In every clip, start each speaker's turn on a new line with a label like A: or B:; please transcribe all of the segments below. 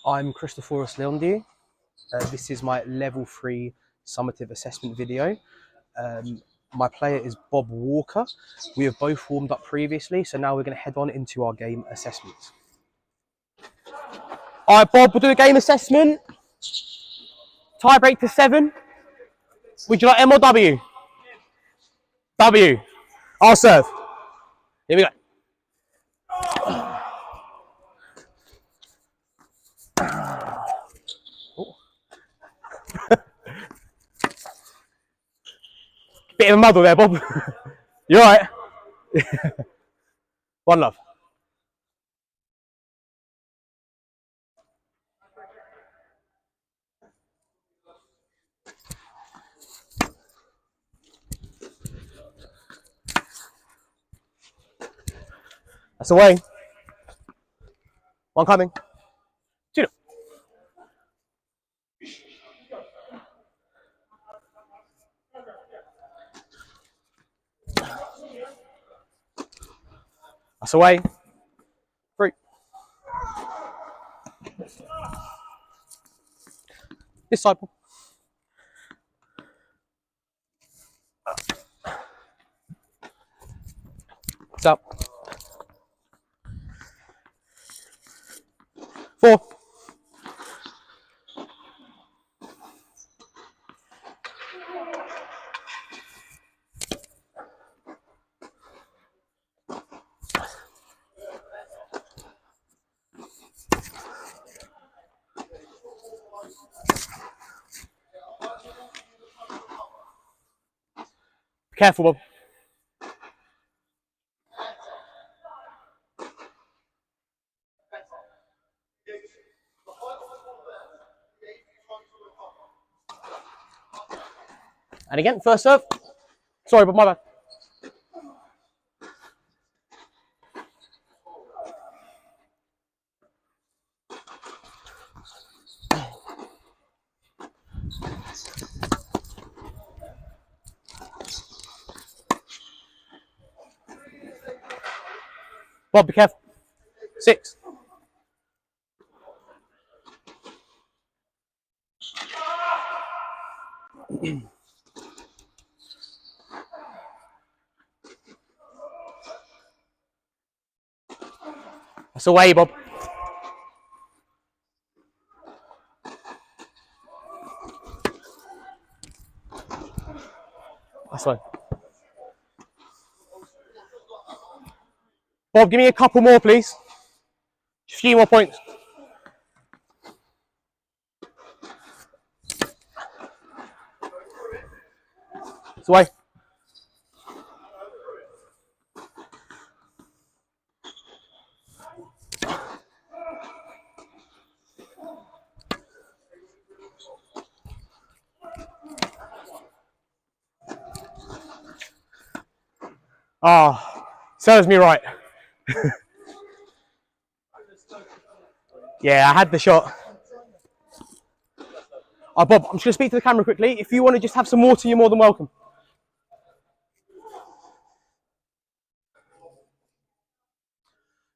A: I'm Christoforos Leondiou. This is my level 3 summative assessment video. My player is Bob Walker. We have both warmed up previously, so now we're going to head on into our game assessments. All right, Bob, we'll do a game assessment. Tie break to 7. Would you like M or W? W. I'll serve. Here we go. Bit of a muddle there, Bob. You all right? One love. That's away. One coming. 2. That's away. 3. This side, Bob. It's up. 4. Be careful, Bob. And again, first serve. Sorry, but my bad. Bob, be careful. 6. That's away, Bob. That's fine. Bob, give me a couple more, please. Just a few more points. It's away. Ah, serves me right. Yeah, I had the shot. Oh, Bob, I'm just going to speak to the camera quickly. If you want to just have some water, you're more than welcome.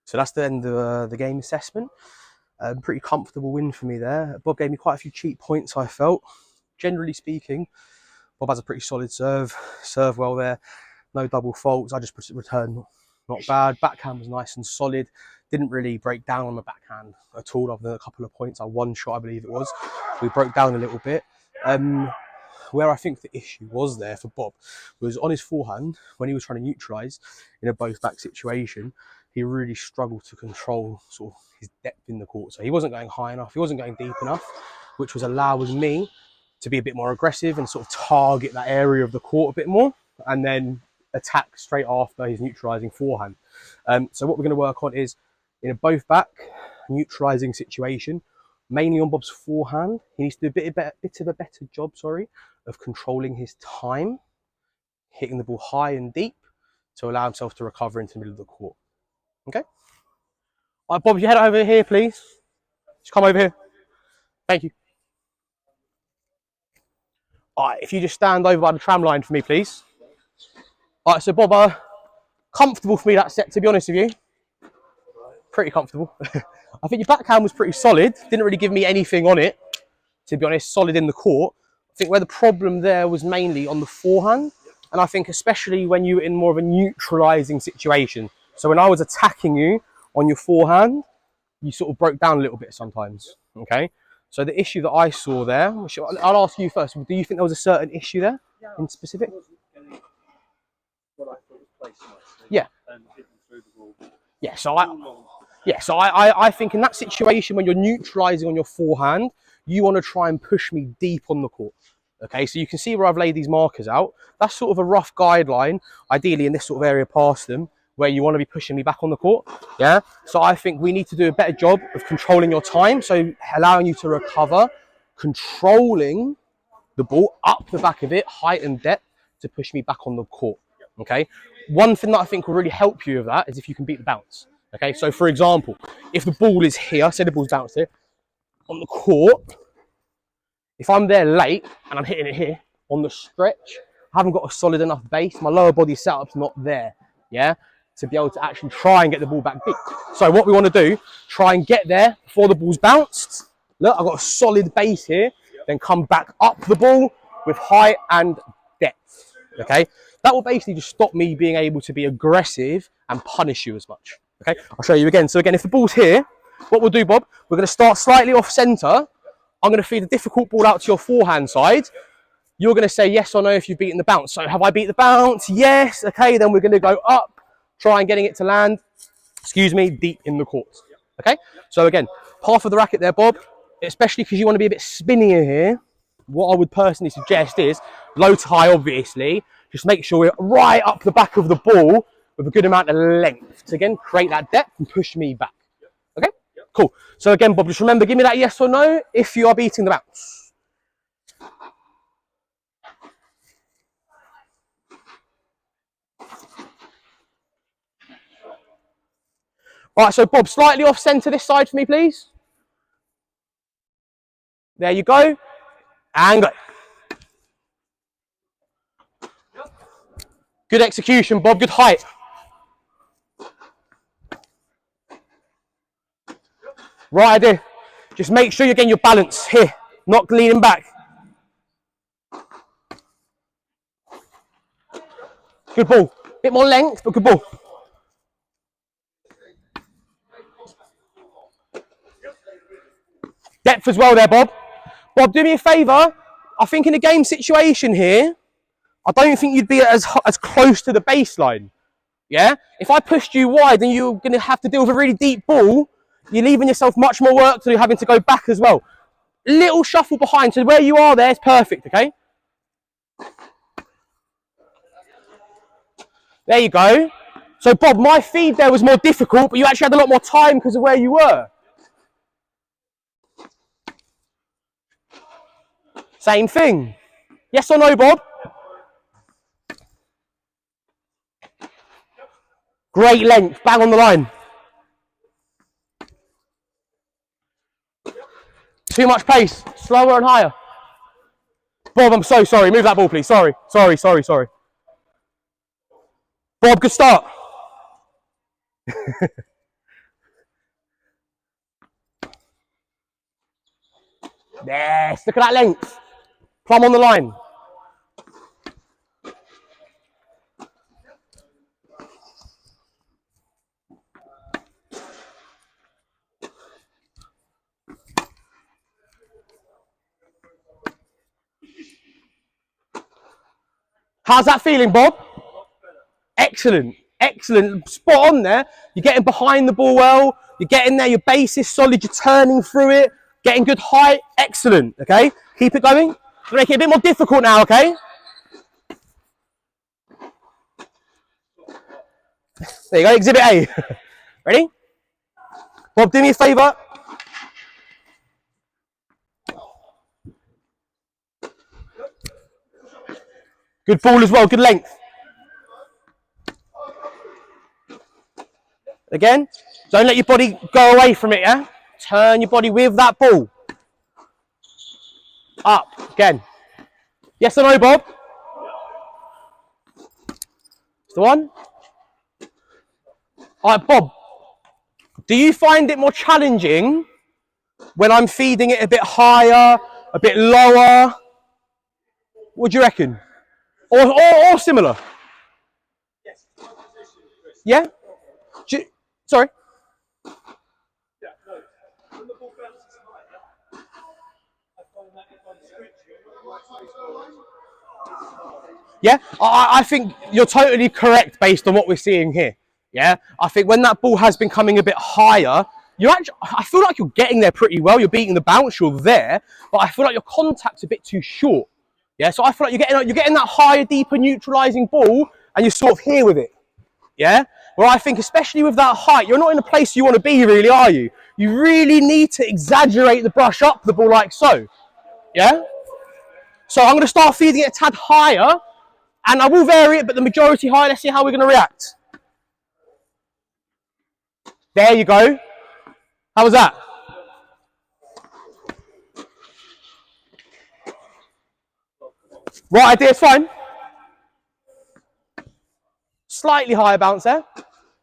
A: So that's the end of the game assessment. Pretty comfortable win for me there. Bob gave me quite a few cheap points, I felt. Generally speaking, Bob has a pretty solid serve well there. No double faults. I just returned not bad. Backhand was nice and solid. Didn't really break down on the backhand at all, other than a couple of points. I one shot, I believe it was. We broke down a little bit. Where I think the issue was there for Bob was on his forehand, when he was trying to neutralise in a both back situation, he really struggled to control sort of his depth in the court. So he wasn't going high enough, he wasn't going deep enough, which was allowing me to be a bit more aggressive and sort of target that area of the court a bit more, and then attack straight after his neutralising forehand. So what we're going to work on is in a both back neutralising situation, mainly on Bob's forehand. He needs to do a bit of a better job, of controlling his time, hitting the ball high and deep to allow himself to recover into the middle of the court. Okay? All right, Bob, if you head over here, please. Just come over here. Thank you. All right, if you just stand over by the tram line for me, please. All right, so Bob, comfortable for me that set, to be honest with you. Pretty comfortable. I think your backhand was pretty solid. Didn't really give me anything on it, to be honest. Solid in the court. I think where the problem there was mainly on the forehand. And I think especially when you were in more of a neutralising situation. So when I was attacking you on your forehand, you sort of broke down a little bit sometimes. Okay. So the issue that I saw there, which I'll ask you first, do you think there was a certain issue there in specific? Yeah. Yeah, so I think in that situation when you're neutralising on your forehand, you want to try and push me deep on the court. Okay, so you can see where I've laid these markers out. That's sort of a rough guideline, ideally in this sort of area past them, where you want to be pushing me back on the court. Yeah, so I think we need to do a better job of controlling your time, so allowing you to recover, controlling the ball up the back of it, height and depth, to push me back on the court. Okay, one thing that I think will really help you with that is if you can beat the bounce. Okay, so for example, if the ball is here, say the ball's bounced here, on the court, if I'm there late and I'm hitting it here, on the stretch, I haven't got a solid enough base, my lower body setup's not there, yeah, to be able to actually try and get the ball back deep. So what we want to do, try and get there before the ball's bounced. Look, I've got a solid base here, then come back up the ball with height and depth, okay? That will basically just stop me being able to be aggressive and punish you as much. Okay, I'll show you again. So again, if the ball's here, what we'll do, Bob, we're going to start slightly off centre. I'm going to feed a difficult ball out to your forehand side. You're going to say yes or no if you've beaten the bounce. So have I beat the bounce? Yes. Okay, then we're going to go up, try and getting it to land, deep in the court. Okay, so again, half of the racket there, Bob, especially because you want to be a bit spinnier here. What I would personally suggest is low to high, obviously. Just make sure we're right up the back of the ball with a good amount of length to again create that depth and push me back. Okay, cool. So again, Bob, just remember, give me that yes or no if you are beating the bounce. All right, so Bob, slightly off centre this side for me, please. There you go. And go. Good execution, Bob. Good height. Right idea. Just make sure you're getting your balance here, not leaning back. Good ball. Bit more length, but good ball. Depth as well there, Bob. Bob, do me a favour. I think in a game situation here, I don't think you'd be as close to the baseline. Yeah? If I pushed you wide and you're going to have to deal with a really deep ball, you're leaving yourself much more work to do, having to go back as well. Little shuffle behind, so where you are there is perfect, okay? There you go. So, Bob, my feed there was more difficult, but you actually had a lot more time because of where you were. Same thing. Yes or no, Bob? Great length, bang on the line. Too much pace, slower and higher. Bob, I'm so sorry. Move that ball, please. Sorry. Bob, good start. Yes, look at that length. Plumb on the line. How's that feeling, Bob? Excellent. Spot on there. You're getting behind the ball well. You're getting there. Your base is solid. You're turning through it. Getting good height. Excellent. Okay? Keep it going. Make it a bit more difficult now, okay? There you go. Exhibit A. Ready? Bob, do me a favour. Good ball as well. Good length. Again, don't let your body go away from it, yeah? Turn your body with that ball. Up, again. Yes or no, Bob? It's the one. All right, Bob. Do you find it more challenging when I'm feeding it a bit higher, a bit lower? What do you reckon? Or similar? Yeah? Sorry? Yeah, I think you're totally correct based on what we're seeing here. Yeah, I think when that ball has been coming a bit higher, I feel like you're getting there pretty well. You're beating the bounce, you're there, but I feel like your contact's a bit too short. Yeah, so I feel like you're getting that higher, deeper, neutralizing ball, and you're sort of here with it. Yeah, where I think, especially with that height, you're not in a place you want to be, really, are you? You really need to exaggerate the brush up the ball like so. Yeah. So I'm going to start feeding it a tad higher. And I will vary it, but the majority high. Let's see how we're going to react. There you go. How was that? Right idea, it's fine. Slightly higher bounce there.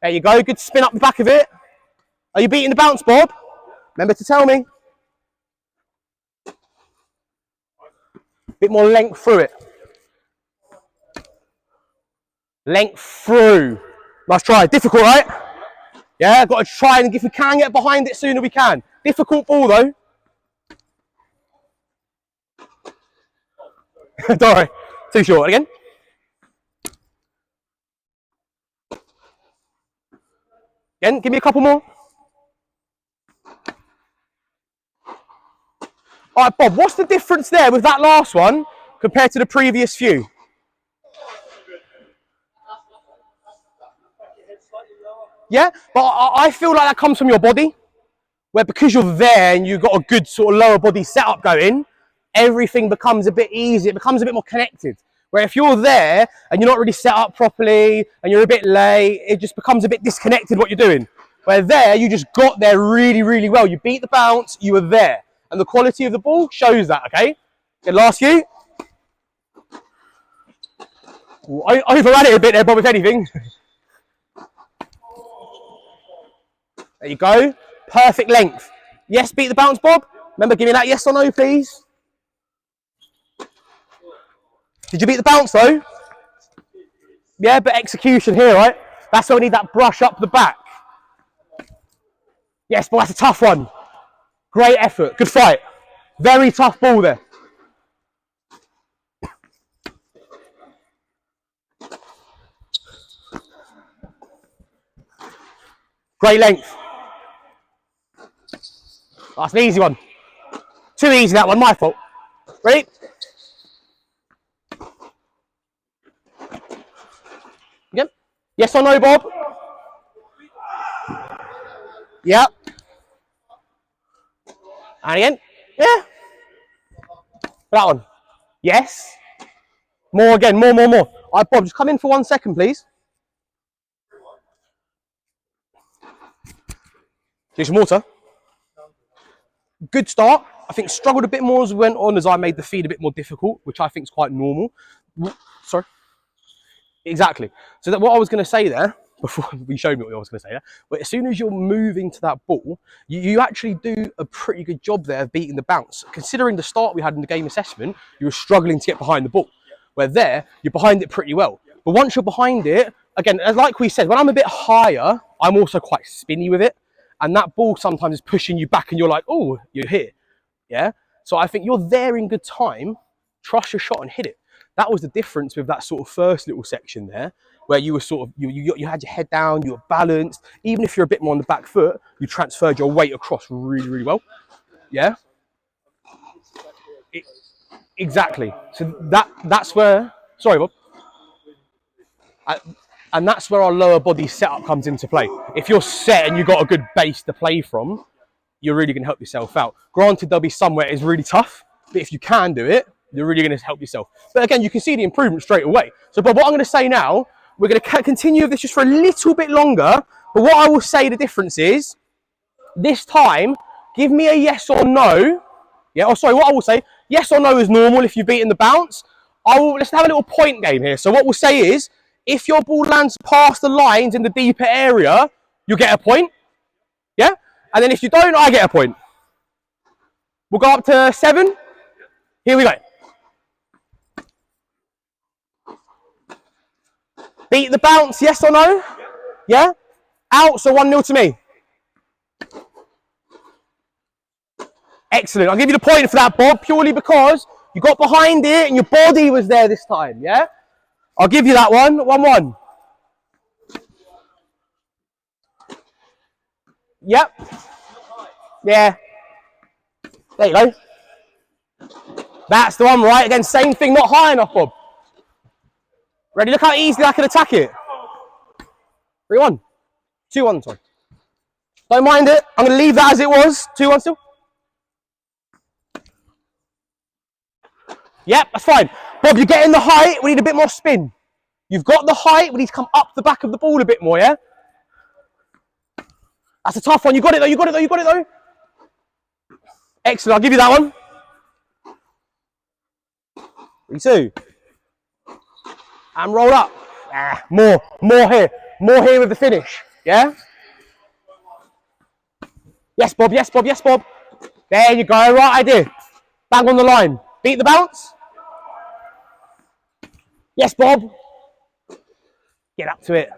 A: There you go. Good spin up the back of it. Are you beating the bounce, Bob? Remember to tell me. Bit more length through it. Length through. Nice try. Difficult, right? Yeah, got to try, and if we can get behind it sooner, we can. Difficult ball, though. Don't worry. Too short. Again. Again, give me a couple more. All right, Bob, what's the difference there with that last one compared to the previous few? Yeah, but I feel like that comes from your body, where because you're there and you've got a good sort of lower body setup going, everything becomes a bit easier, it becomes a bit more connected. Where if you're there and you're not really set up properly and you're a bit late, it just becomes a bit disconnected what you're doing. Where there, you just got there really, really well. You beat the bounce, you were there. And the quality of the ball shows that, okay? Okay, last few. I overran it a bit there, Bob, if anything. There you go. Perfect length. Yes, beat the bounce, Bob. Remember, give me that yes or no, please. Did you beat the bounce, though? Yeah, but execution here, right? That's why we need that brush up the back. Yes, but that's a tough one. Great effort. Good fight. Very tough ball there. Great length. That's an easy one. Too easy, that one. My fault. Ready? Again. Yes or no, Bob? Yeah. And again. Yeah. That one. Yes. More again. More. All right, Bob, just come in for 1 second, please. Do some water. Good start. I think struggled a bit more as we went on, as I made the feed a bit more difficult, which I think is quite normal. Sorry. Exactly. So that what I was going to say there, before you showed me what I was going to say there, but as soon as you're moving to that ball, you actually do a pretty good job there of beating the bounce. Considering the start we had in the game assessment, you were struggling to get behind the ball. Where there, you're behind it pretty well. But once you're behind it, again, like we said, when I'm a bit higher, I'm also quite spinny with it. And that ball sometimes is pushing you back and you're like, oh, you're here. Yeah. So I think you're there in good time, trust your shot and hit it. That was the difference with that sort of first little section there, where you were sort of, you had your head down, you were balanced. Even if you're a bit more on the back foot, you transferred your weight across really, really well. Yeah. Exactly. So that's where, sorry, Bob. And that's where our lower body setup comes into play. If you're set and you've got a good base to play from, you're really going to help yourself out. Granted, there'll be somewhere it's really tough, but if you can do it, you're really going to help yourself. But again, you can see the improvement straight away. So, Bob, what I'm going to say now, we're going to continue with this just for a little bit longer. But what I will say the difference is, this time, give me a yes or no. Yeah, or sorry, what I will say, yes or no is normal if you've beaten the bounce. Let's have a little point game here. So what we'll say is, if your ball lands past the lines in the deeper area, you'll get a point. And then if you don't, I get a point. We'll go up to 7. Here we go. Beat the bounce, yes or no? Yeah? Out, so 1-0 to me. Excellent. I'll give you the point for that, Bob, purely because you got behind it and your body was there this time, yeah? I'll give you that one. 1-1. Yep. Yeah. There you go. That's the one, right? Again, same thing, not high enough, Bob. Ready? Look how easily I can attack it. 3-1. 2-1, sorry. Don't mind it. I'm going to leave that as it was. 2-1 still. Yep, that's fine. Bob, you're getting the height. We need a bit more spin. You've got the height. We need to come up the back of the ball a bit more, yeah? That's a tough one. You got it, though. You got it, though. You got it, though. Excellent. I'll give you that one. 3-2. And roll up. More here. More here with the finish. Yeah? Yes, Bob. Yes, Bob. Yes, Bob. There you go. Right idea. Bang on the line. Beat the bounce. Yes, Bob. Get up to it.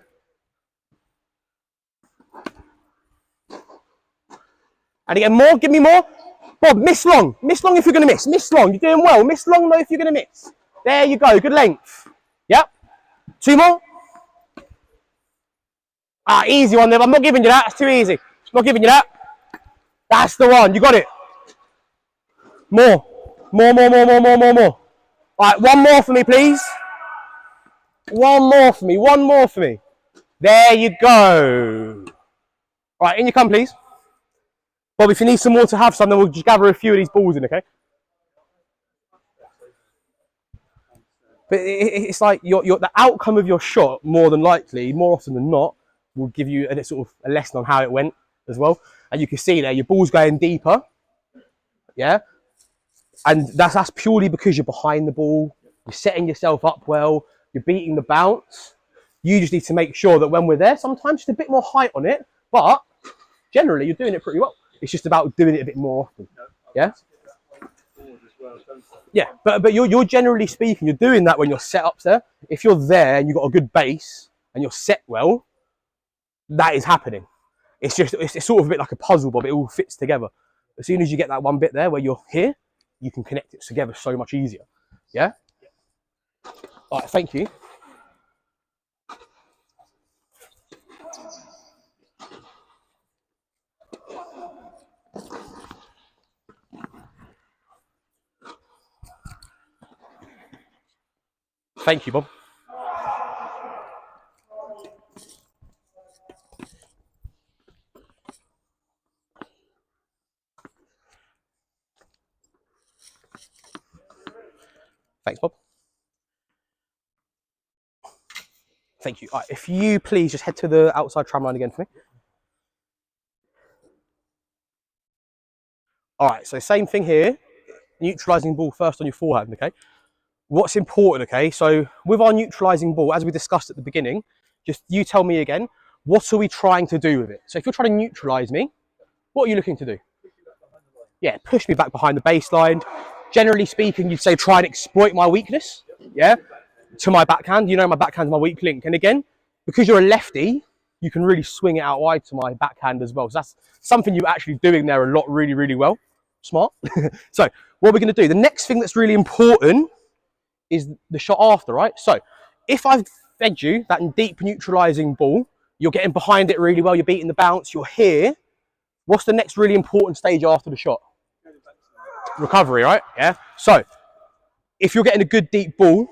A: And again, more. Give me more. Bob, miss long. Miss long if you're going to miss. Miss long. You're doing well. Miss long, though, if you're going to miss. There you go. Good length. Yep. 2 more. Easy one there. I'm not giving you that. It's too easy. Not giving you that. That's the one. You got it. More. More. All right, one more for me, please. One more for me. One more for me. There you go. All right, in you come, please. Bob, if you need some more to have some, then we'll just gather a few of these balls in, okay? But it's like the outcome of your shot, more than likely, more often than not, will give you a sort of a lesson on how it went as well. And you can see there, your ball's going deeper, yeah? And that's purely because you're behind the ball, you're setting yourself up well, you're beating the bounce. You just need to make sure that when we're there, sometimes just a bit more height on it, but generally you're doing it pretty well. It's just about doing it a bit more often, yeah? Yeah, but you're generally speaking, you're doing that when you're set up there. If you're there and you've got a good base and you're set well, that is happening. It's sort of a bit like a puzzle, Bob. It all fits together. As soon as you get that one bit there where you're here, you can connect it together so much easier. Yeah? All right, thank you. Thank you, Bob. Thanks, Bob. Thank you. All right, if you please just head to the outside tram line again for me. All right, so same thing here. Neutralising ball first on your forehand, okay? What's important, okay? So with our neutralising ball, as we discussed at the beginning, just you tell me again, what are we trying to do with it? So if you're trying to neutralise me, what are you looking to do? Yeah, push me back behind the baseline. Generally speaking, you'd say try and exploit my weakness, yeah, to my backhand. You know my backhand's my weak link. And again, because you're a lefty, you can really swing it out wide to my backhand as well. So that's something you're actually doing there a lot, really, really well. Smart. So what we're going to do, the next thing that's really important is the shot after, right? So if I've fed you that deep neutralising ball, you're getting behind it really well, you're beating the bounce, you're here. What's the next really important stage after the shot? Recovery, right? Yeah. So if you're getting a good deep ball,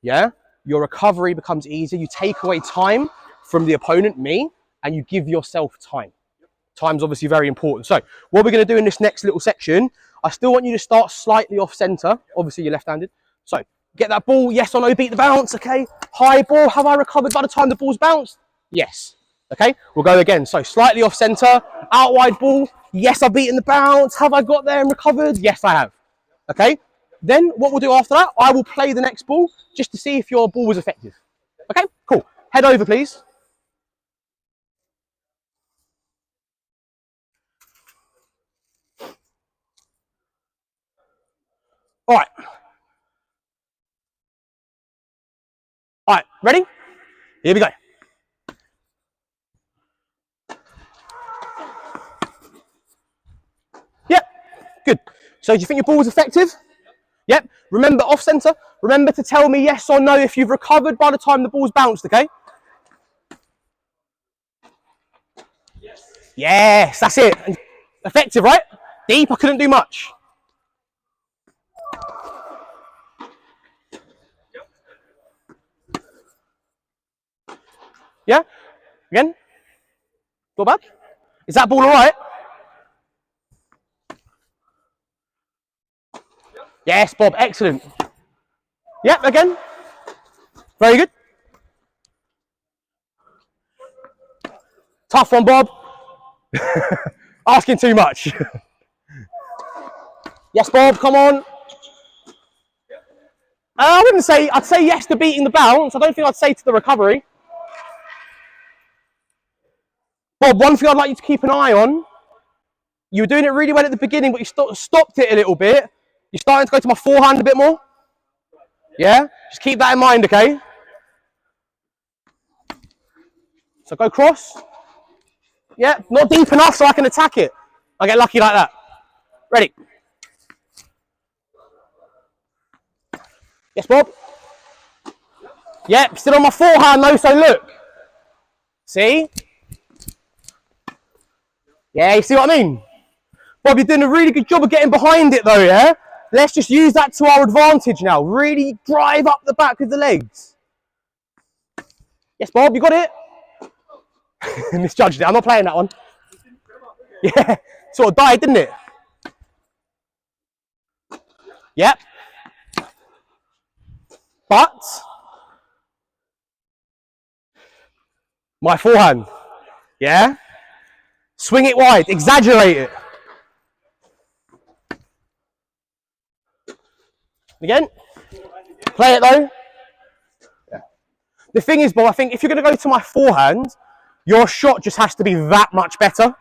A: yeah, your recovery becomes easier. You take away time from the opponent, me, and you give yourself time. Time's obviously very important. So what we're going to do in this next little section, I still want you to start slightly off centre. Obviously you're left-handed. So get that ball, yes or no, beat the bounce, okay? High ball, have I recovered by the time the ball's bounced? Yes. Okay, we'll go again. So slightly off centre, out wide ball, yes, I've beaten the bounce. Have I got there and recovered? Yes, I have. Okay, then what we'll do after that, I will play the next ball just to see if your ball was effective. Okay, cool. Head over, please. Ready? Here we go. Yep, good. So do you think your ball was effective? Yep. Remember, off centre, remember to tell me yes or no if you've recovered by the time the ball's bounced, okay? Yes, that's it. Effective, right? Deep, I couldn't do much. Yeah? Again? Not bad? Is that ball all right? Yes, Bob, excellent. Yep, again. Very good. Tough one, Bob. Asking too much. Yes, Bob, come on. I wouldn't say, I'd say yes to beating the bounce. I don't think I'd say to the recovery. Bob, one thing I'd like you to keep an eye on, you were doing it really well at the beginning, but you stopped it a little bit. You're starting to go to my forehand a bit more. Yeah? Just keep that in mind, okay? So go cross. Yeah, not deep enough so I can attack it. I get lucky like that. Ready? Yes, Bob. Yep, still on my forehand though, so look. See? Yeah, you see what I mean? Bob, you're doing a really good job of getting behind it though, yeah? Let's just use that to our advantage now. Really drive up the back with the legs. Yes, Bob, you got it? Misjudged it, I'm not playing that one. Yeah, sort of died, didn't it? Yep. But my forehand, yeah? Swing it wide, exaggerate it. Again, play it though. Yeah. The thing is, Bob, I think if you're going to go to my forehand, your shot just has to be that much better.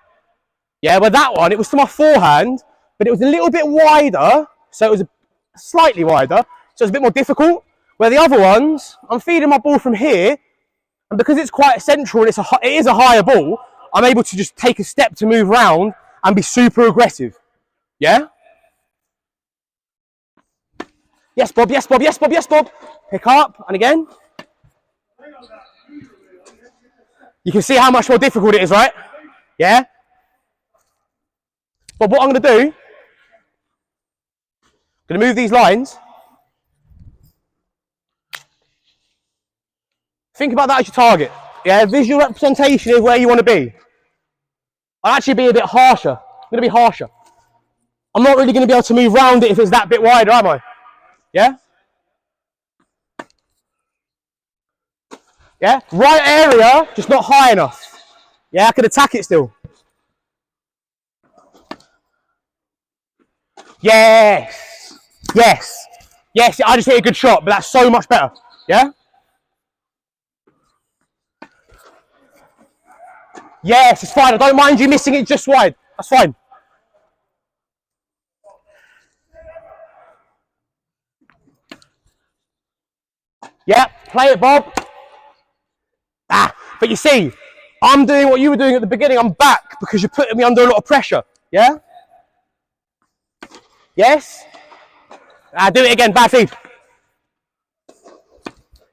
A: Yeah, but that one, it was to my forehand, but it was a little bit wider, so it was slightly wider, so it's a bit more difficult. Where the other ones, I'm feeding my ball from here, and because it's quite central and it is a higher ball, I'm able to just take a step to move around and be super aggressive. Yeah? Yes, Bob, yes, Bob, yes, Bob, yes, Bob. Pick up, and again. You can see how much more difficult it is, right? Yeah? But what I'm going to do, I'm going to move these lines. Think about that as your target. Yeah, visual representation of where you want to be. I'll actually be a bit harsher. I'm going to be harsher. I'm not really going to be able to move around it if it's that bit wider, am I? Yeah? Yeah? Right area, just not high enough. Yeah, I can attack it still. Yes. Yes. Yes, I just hit a good shot, but that's so much better. Yeah? Yes, it's fine. I don't mind you missing it just wide. That's fine. Yeah, play it, Bob. Ah, but you see, I'm doing what you were doing at the beginning. I'm back because you're putting me under a lot of pressure. Yeah? Yes? Ah, do it again. Bad feed.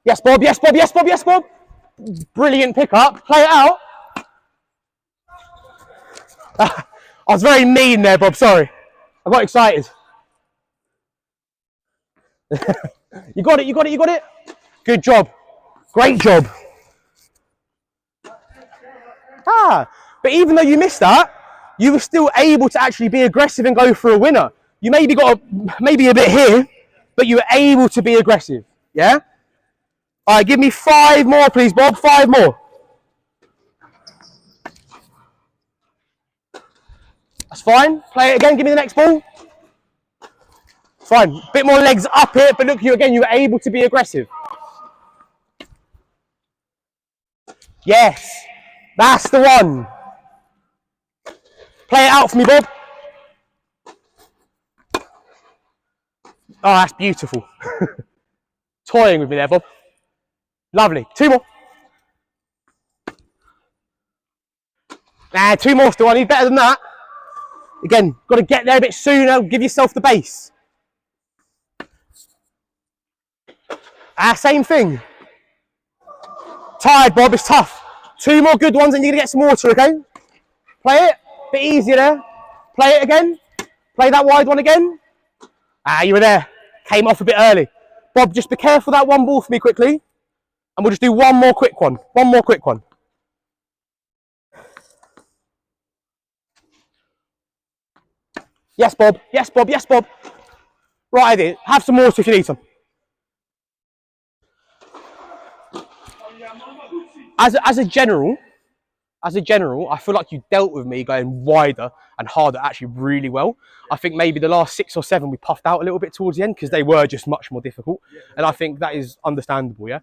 A: Yes, Bob. Yes, Bob. Yes, Bob. Yes, Bob. Brilliant pickup. Play it out. Ah, I was very mean there, Bob. Sorry. I got excited. You got it. You got it. You got it. Good job. Great job. Ah, but even though you missed that, you were still able to actually be aggressive and go for a winner. You maybe got maybe a bit here, but you were able to be aggressive. Yeah? All right, give me 5 more, please, Bob. 5 more. That's fine. Play it again. Give me the next ball. Fine. Bit more legs up it, but look, you again, you were able to be aggressive. Yes. That's the one. Play it out for me, Bob. Oh, that's beautiful. Toying with me there, Bob. Lovely. 2 more. Nah, 2 more still. I need better than that. Again, got to get there a bit sooner. Give yourself the base. Same thing. Tired, Bob. It's tough. 2 more good ones and you're going to get some water, okay? Play it. Bit easier there. Play it again. Play that wide one again. You were there. Came off a bit early. Bob, just be careful that one ball for me quickly. And we'll just do one more quick one. One more quick one. Yes, Bob. Yes, Bob. Yes, Bob. Right, I did. Have some water if you need some. As a general, I feel like you dealt with me going wider and harder actually really well. I think maybe the last 6 or 7 we puffed out a little bit towards the end because they were just much more difficult. And I think that is understandable, yeah?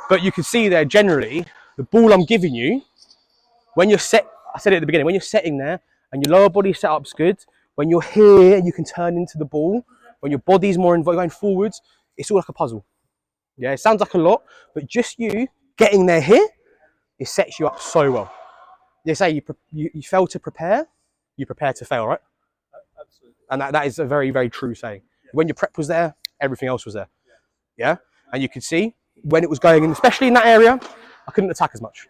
A: But you can see there generally, the ball I'm giving you, when you're set, I said it at the beginning, when you're setting there and your lower body setup's good, when you're here and you can turn into the ball, when your body's more involved going forwards, it's all like a puzzle. Yeah, it sounds like a lot, but just you getting there here, it sets you up so well. They say you fail to prepare, you prepare to fail, right? Absolutely. And that is a very, very true saying. Yeah. When your prep was there, everything else was there. Yeah? And you could see when it was going in, especially in that area, I couldn't attack as much.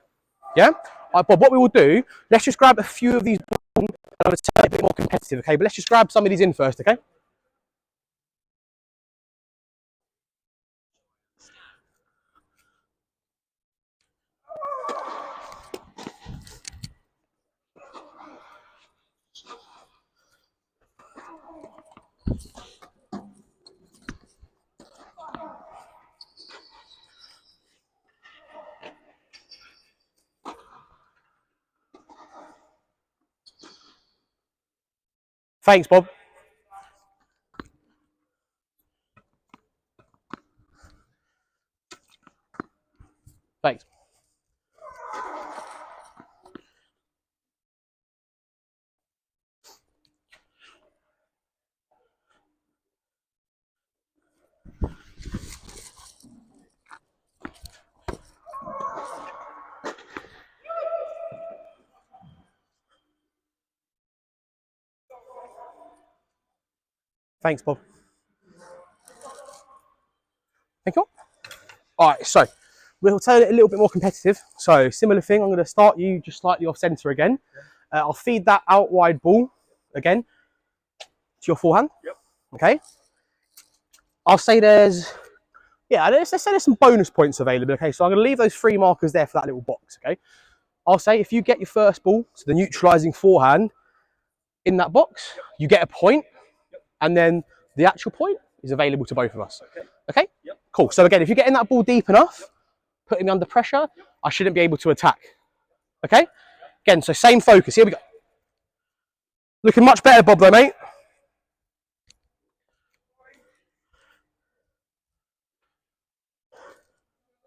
A: Yeah? But what we will do, let's just grab a few of these balls and I'm going to turn it a bit more competitive, okay? But let's just grab some of these in first, okay? Thanks, Bob. Thanks. Thanks, Bob. Thank you. All right, so we'll turn it a little bit more competitive. So similar thing, I'm going to start you just slightly off centre again. I'll feed that out wide ball again to your forehand. Yep. Okay. I'll say let's say there's some bonus points available. Okay, so I'm going to leave those 3 markers there for that little box. Okay. I'll say if you get your first ball, so the neutralising forehand in that box, you get a point, and then the actual point is available to both of us. Okay? Yep. Cool. So again, if you're getting that ball deep enough, putting me under pressure, I shouldn't be able to attack. Okay? Again, so same focus. Here we go. Looking much better, Bob, though, mate.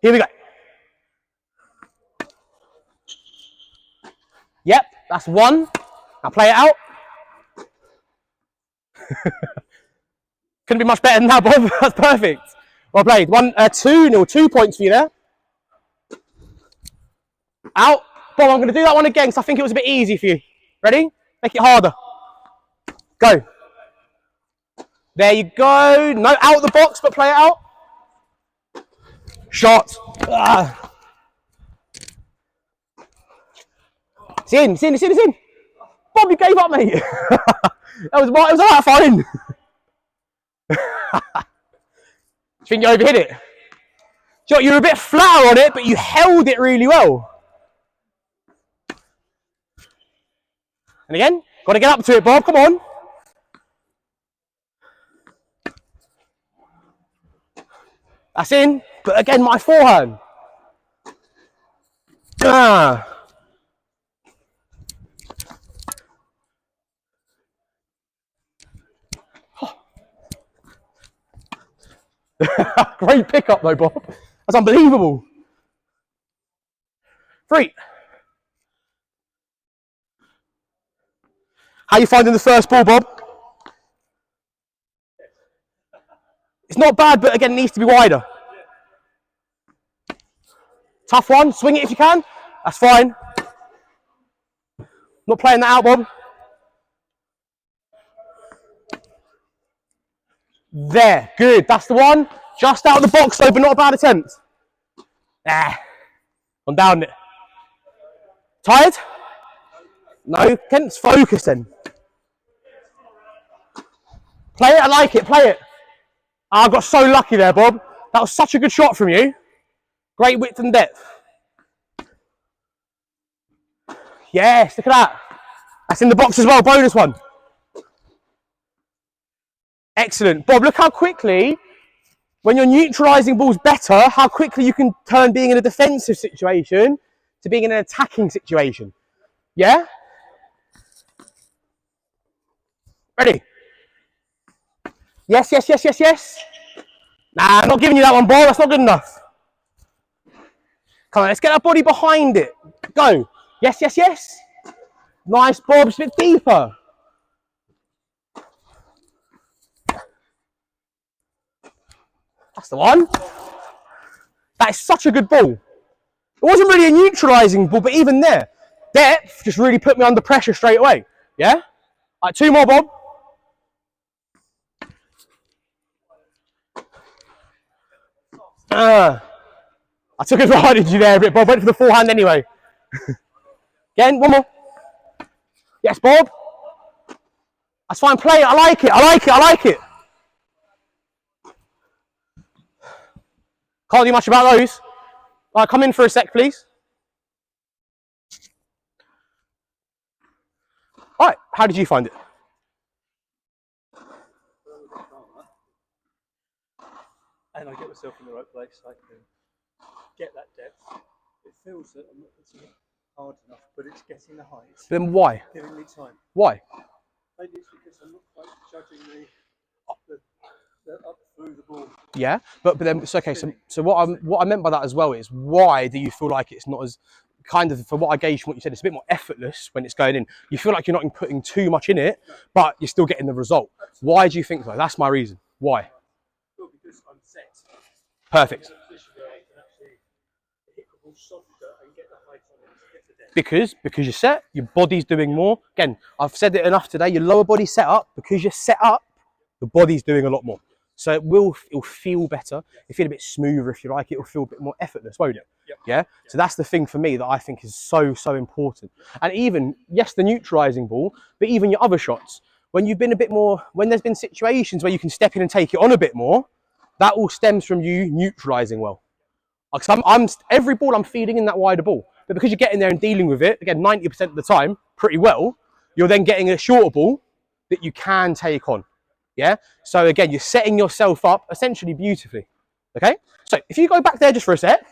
A: Here we go. Yep, that's 1. Now play it out. Couldn't be much better than that, Bob. That's perfect. Well played. 2 points for you there. Out. Bob, I'm going to do that one again because I think it was a bit easy for you. Ready? Make it harder. Go. There you go. No, out the box, but play it out. Shot. It's in. Bob, you gave up, mate. It was all right, fine. Do you think you overhit it? You were a bit flatter on it, but you held it really well. And again, got to get up to it, Bob. Come on. That's in. But again, my forehand. Great pickup though, Bob. That's unbelievable. 3. How are you finding the first ball, Bob? It's not bad, but again, it needs to be wider. Tough one. Swing it if you can. That's fine. Not playing that out, Bob. There. Good. That's the one. Just out of the box though, but not a bad attempt. Ah. I'm down it. Tired? No. Kent's focusing. Play it. I like it. Play it. I got so lucky there, Bob. That was such a good shot from you. Great width and depth. Yes, look at that. That's in the box as well, bonus one. Excellent. Bob, look how quickly, when you're neutralising balls better, how quickly you can turn being in a defensive situation to being in an attacking situation. Yeah? Ready? Yes, yes, yes, yes, yes. Nah, I'm not giving you that one, Bob. That's not good enough. Come on, let's get our body behind it. Go. Yes, yes, yes. Nice, Bob. It's a bit deeper. That's the one. That is such a good ball. It wasn't really a neutralising ball, but even there, depth just really put me under pressure straight away. Yeah? All right, 2 more, Bob. I took advantage of you there a bit, Bob. Went for the forehand anyway. Again, 1 more. Yes, Bob. That's fine. Play it. I like it. I like it. I like it. Can't do much about those. All right, come in for a sec, please. All right, how did you find it?
B: And I get myself in the right place. I can get that depth. It feels that I'm not putting it hard enough, but it's getting the height.
A: Then why?
B: Giving me time.
A: Why?
B: Maybe it's because I'm not quite judging the up through the ball.
A: Yeah, but then it's okay. So what I meant by that as well is, why do you feel like it's not as kind of, for what I gauge from what you said, it's a bit more effortless when it's going in. You feel like you're not putting too much in it, but you're still getting the result. Why do you think so? That's my reason. Why?
B: Well, because I'm set.
A: Perfect. Because you're set, your body's doing more. Again, I've said it enough today. Your lower body's set up. Because you're set up, the body's doing a lot more. So it'll feel better. It'll feel a bit smoother if you like. It'll feel a bit more effortless, won't it?
B: Yep.
A: Yeah. So that's the thing for me that I think is so important. And even, yes, the neutralising ball, but even your other shots, when you've been a bit more, when there's been situations where you can step in and take it on a bit more, that all stems from you neutralising well. Because every ball I'm feeding in that wider ball, but because you're getting there and dealing with it, again, 90% of the time, pretty well, you're then getting a shorter ball that you can take on. Yeah? So again, you're setting yourself up essentially beautifully. Okay? So if you go back there just for a sec.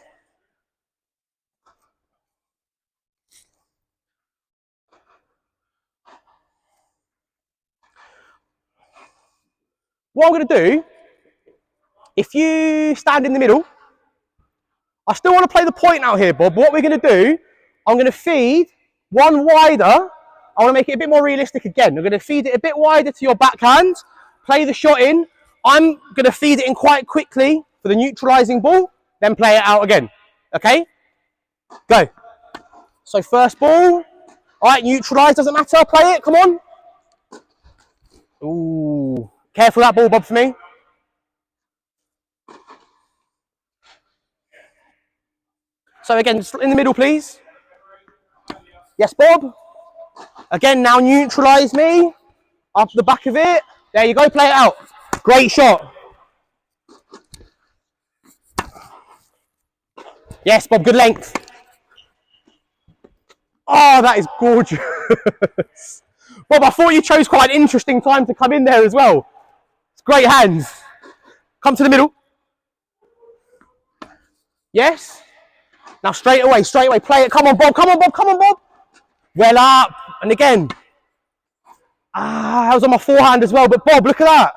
A: What I'm going to do, if you stand in the middle, I still want to play the point out here, Bob. What we're going to do, I'm going to feed one wider. I want to make it a bit more realistic again. I'm going to feed it a bit wider to your backhand, play the shot in. I'm going to feed it in quite quickly for the neutralising ball, then play it out again. Okay? Go. So first ball. All right, neutralise, doesn't matter. Play it, come on. Ooh. Careful that ball, Bob, for me. So again, in the middle, please. Yes, Bob. Again, now neutralise me. Up the back of it. There you go, play it out. Great shot. Yes, Bob, good length. Oh, that is gorgeous. Bob, I thought you chose quite an interesting time to come in there as well. It's great hands. Come to the middle. Yes. Now straight away, play it. Come on, Bob, come on, Bob, come on, Bob. Well up. And again. I was on my forehand as well, but Bob, look at that.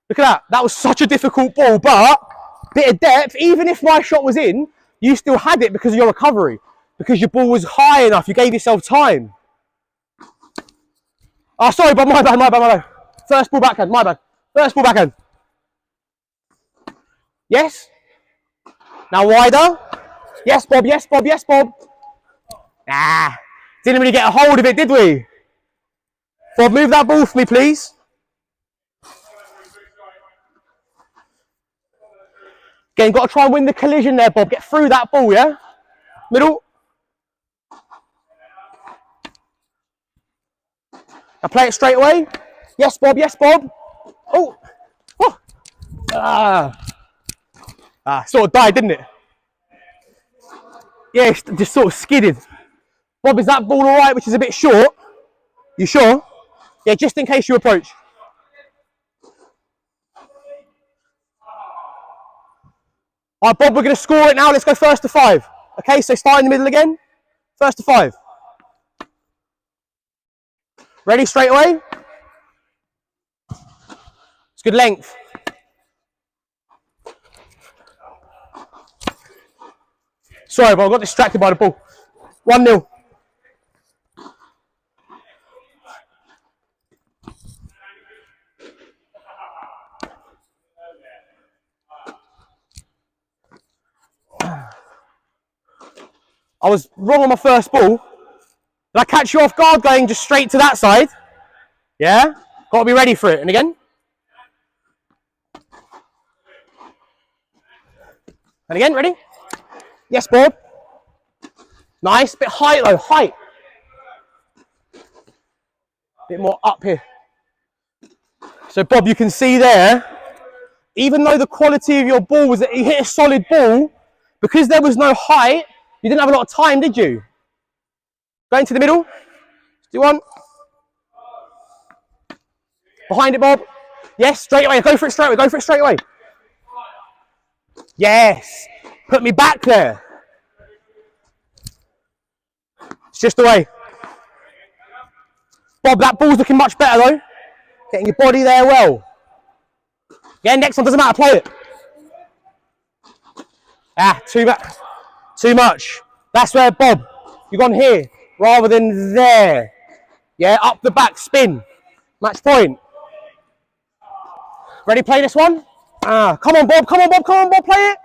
A: Look at that. That was such a difficult ball, but bit of depth. Even if my shot was in, you still had it because of your recovery. Because your ball was high enough. You gave yourself time. Oh, sorry, Bob, my bad. First ball backhand, my bad. First ball backhand. Yes? Now wider. Yes, Bob, yes, Bob, yes, Bob. Ah, didn't really get a hold of it, did we? Bob, move that ball for me, please. Again, got to try and win the collision there, Bob. Get through that ball, yeah? Middle. Now play it straight away. Yes, Bob, yes, Bob. Oh. Oh. Sort of died, didn't it? Yeah, it's just sort of skidded. Bob, is that ball all right, which is a bit short? You sure? Yeah, just in case you approach. All right, Bob, we're going to score it now. Let's go first to 5. Okay, so start in the middle again. First to 5. Ready, straight away? It's good length. Sorry, but I got distracted by the ball. 1-0. I was wrong on my first ball. Did I catch you off guard going just straight to that side? Yeah? Got to be ready for it. And again. And again, ready? Yes, Bob. Nice. Bit height though, height. Bit more up here. So Bob, you can see there, even though the quality of your ball was that you hit a solid ball, because there was no height, you didn't have a lot of time, did you? Go into the middle. Let's do one. Behind it, Bob. Yes, straight away. Go for it straight away. Go for it straight away. Yes. Put me back there. It's just away. Bob, that ball's looking much better though. Getting your body there well. Yeah, next one doesn't matter. Play it. Too much. That's where, Bob, you've gone here rather than there. Yeah, up the back, spin. Match point. Ready, play this one? Come on, Bob, come on, Bob, come on, Bob, play it.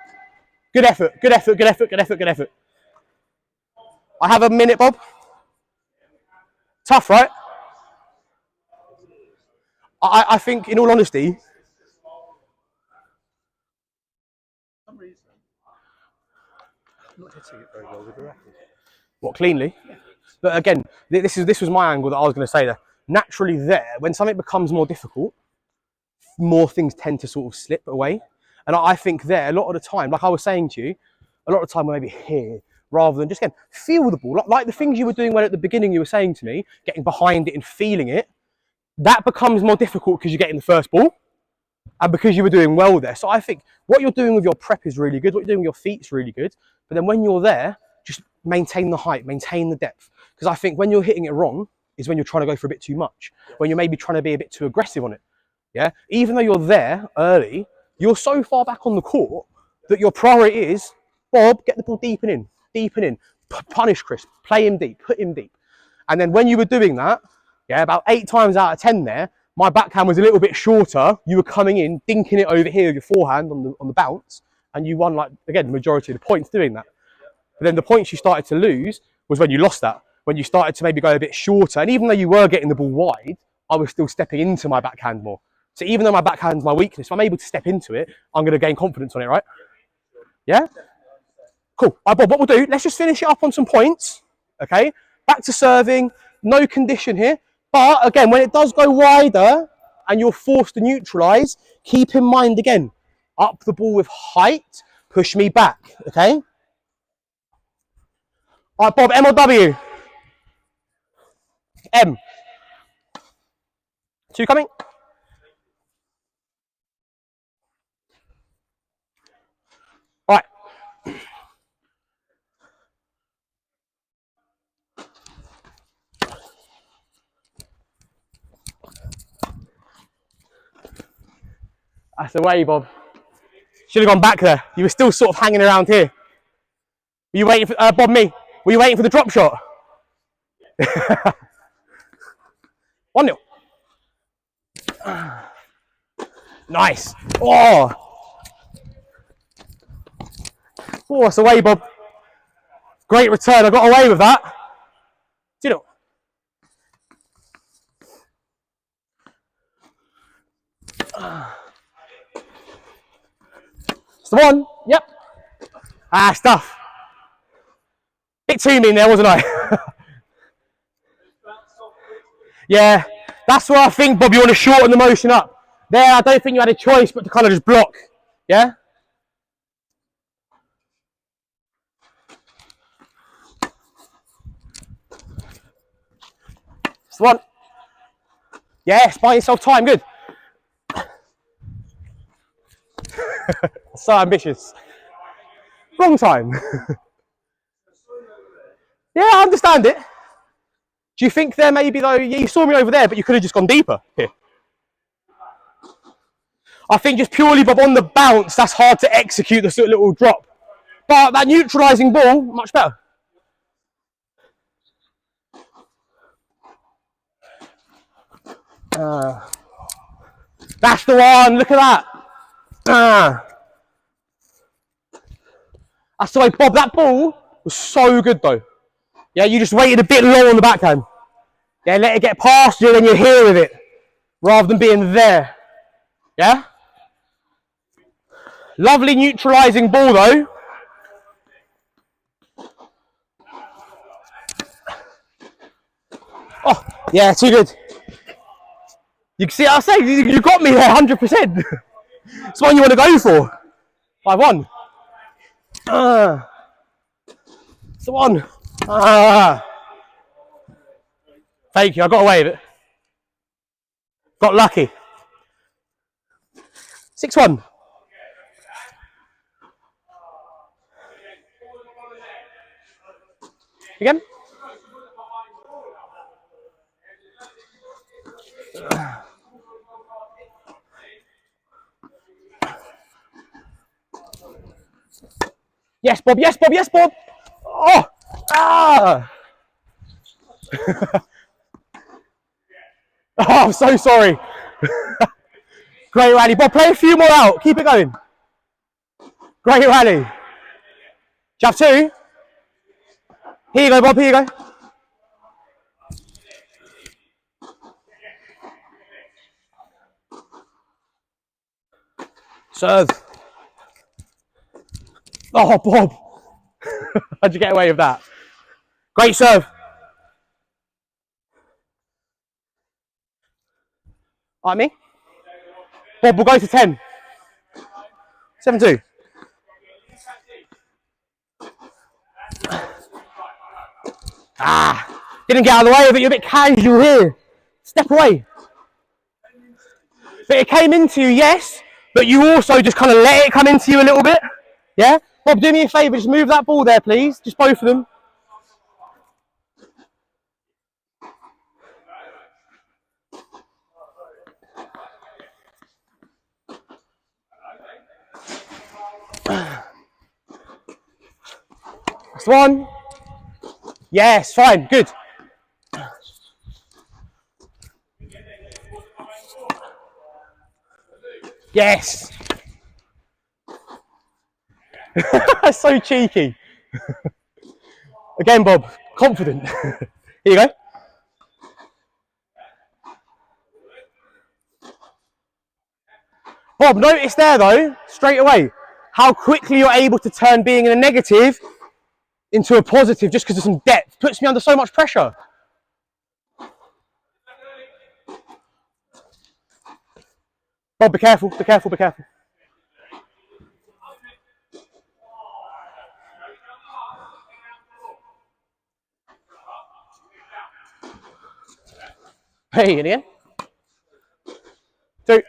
A: Good effort, good effort, good effort, good effort, good effort. I have a minute, Bob. Tough, right? I think, in all honesty,
B: For some reason, I'm not hitting it very well with the racket.
A: what, cleanly? Yeah. But again, this was my angle that I was going to say there. Naturally there, when something becomes more difficult, more things tend to sort of slip away. And I think there, a lot of the time, like I was saying to you, a lot of the time we're maybe here, rather than just, again, feel the ball. Like the things you were doing well at the beginning, you were saying to me, getting behind it and feeling it, that becomes more difficult because you're getting the first ball and because you were doing well there. So I think what you're doing with your prep is really good. What you're doing with your feet is really good. But then when you're there, just maintain the height, maintain the depth. Because I think when you're hitting it wrong is when you're trying to go for a bit too much, when you're maybe trying to be a bit too aggressive on it. Yeah, even though you're there early, you're so far back on the court that your priority is, Bob, get the ball deep and in, punish Chris, play him deep, put him deep. And then when you were doing that, yeah, about 8 times out of 10 there, my backhand was a little bit shorter. You were coming in, dinking it over here with your forehand on the bounce, and you won, like, again, the majority of the points doing that. But then the points you started to lose was when you lost that, when you started to maybe go a bit shorter. And even though you were getting the ball wide, I was still stepping into my backhand more. So even though my backhand's my weakness, if I'm able to step into it, I'm going to gain confidence on it, right? Yeah? Cool. All right, Bob, what we'll do, let's just finish it up on some points, okay? Back to serving, no condition here. But again, when it does go wider and you're forced to neutralise, keep in mind again, up the ball with height, push me back, okay? All right, Bob, M or W? M. 2 coming. All right. That's the way, Bob. Should have gone back there. You were still sort of hanging around here. Were you waiting for, Bob, me? Were you waiting for the drop shot? 1-0. Nice. Oh. Oh, that's away, Bob. Great return. I got away with that. Do you know? It's the one. Yep. Ah, stuff. Bit too mean there, wasn't I? Yeah. That's where I think, Bob, you want to shorten the motion up. There, I don't think you had a choice but to kind of just block. Yeah? It's the one. Yes, buy yourself time. Good. So ambitious. Wrong time. Yeah, I understand it. Do you think there maybe though, yeah, you saw me over there, but you could have just gone deeper here? I think just purely, Bob, on the bounce, that's hard to execute the sort of little drop. But that neutralising ball, much better. That's the one, look at that. That's the way, Bob, that ball was so good though. Yeah, you just waited a bit long on the backhand. Yeah, let it get past you, then you're here with it, rather than being there. Yeah? Lovely neutralising ball though. Oh, yeah, too good. You can see, I say, you got me there 100%. It's one you want to go for. 5-1. It's the one. Thank you, I got away with it. Got lucky. 6-1. Again. Yes, Bob, yes, Bob, yes, Bob. Oh, Oh, I'm so sorry. Great rally. Bob, play a few more out. Keep it going. Great rally. Do you have two? Here you go, Bob, here you go. Serve. Oh, Bob. How'd you get away with that? Great serve. Like me? Bob, we'll go to 10. 7-2. Didn't get out of the way of it. You're a bit casual here. Step away. But it came into you, yes, but you also just kind of let it come into you a little bit. Yeah? Bob, do me a favour. Just move that ball there, please. Just both of them. That's one. Yes, fine, good. Yes. That's so cheeky. Again, Bob, confident. Here you go. Bob, notice there though, straight away, how quickly you're able to turn being in a negative into a positive just because of some depth. Puts me under so much pressure. Bob, be careful, be careful, be careful. Hey, and again. 2.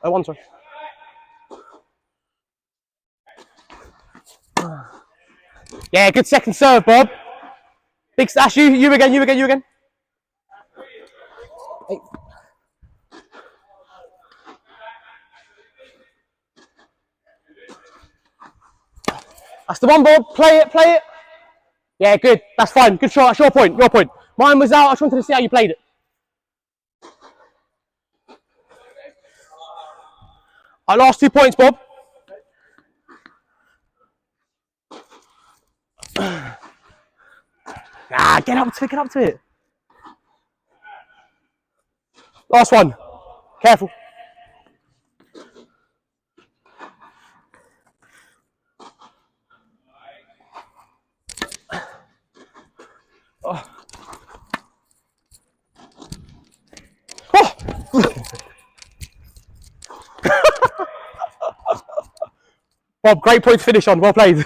A: Oh, 1, sorry. Yeah, good second serve, Bob. Big stash, you again, you again, you again. Hey. That's the one, Bob. Play it, play it. Yeah, good. That's fine. Good shot. That's your point. Your point. Mine was out. I just wanted to see how you played it. Our last 2 points, Bob. Ah, get up to it, get up to it. Last one. Careful. Oh. Oh. Bob, great point to finish on. Well played.